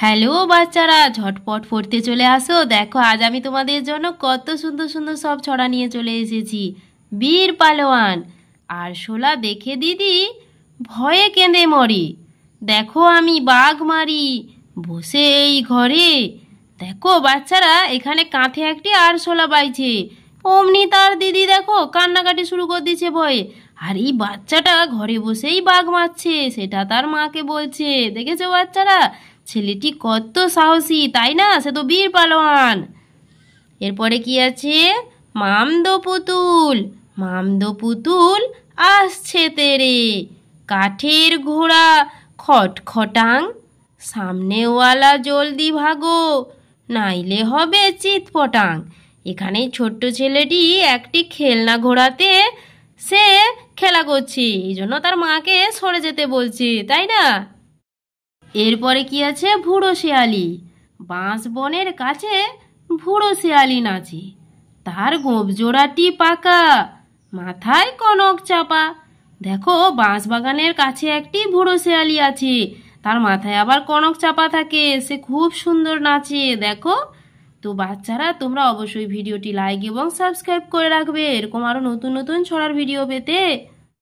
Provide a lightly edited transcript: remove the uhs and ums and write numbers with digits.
Hello বাচ্চারা, ঝটপট পড়তে চলে আসো। দেখো আজ আমি তোমাদের জন্য কত সুন্দর সুন্দর সব ছড়া নিয়ে চলে এসেছি। বীর পালোয়ান, আরশোলা দেখে দিদি ভয়ে কেঁদে মরে। দেখো আমি বাঘ মারি বসে এই ঘরে। দেখো বাচ্চারা, এখানে কাঁথে একটি আরশোলা বাইছে। অমনি তার দিদি দেখো কান্নাকাটি শুরু করে দিচ্ছে ভয়ে। আর এই বাচ্চাটা ঘরে বসেই বাঘ মারছে, সেটা তার মাকে বলছে। দেখেছো বাচ্চারা, ছেলেটি কত সাহসী, তাই না? সে তো বীর পালোয়ান। এরপরে কি আছে? মামদো পুতুল, মামদো পুতুল আসছে তেরে, কাঠের ঘোড়া খটখটাং, সামনেওয়ালা জলদি ভাগো, নাইলে হবে চিৎপটাং। এখানে ছোট্ট ছেলেটি একটি খেলনা ঘোড়াতে সে খেলা করছে, এই জন্য তার মাকে সরে যেতে বলছে, তাই না? এরপরে কি আছে? বুড়ো শেয়ালি, বাঁশ বনের কাছে বুড়ো শেয়ালি নাচে, তার গোঁফ জোড়াটি পাকা, মাথায় কনক চাপা। দেখো বাঁশ বাগানের কাছে একটি বুড়ো শেয়ালি আছে, তার মাথায় আবার কনক চাপা থাকে, সে খুব সুন্দর নাচে। দেখো তো বাচ্চারা, তোমরা অবশ্যই ভিডিওটি লাইক এবং সাবস্ক্রাইব করে রাখবে এরকম আরো নতুন নতুন ছড়ার ভিডিও পেতে।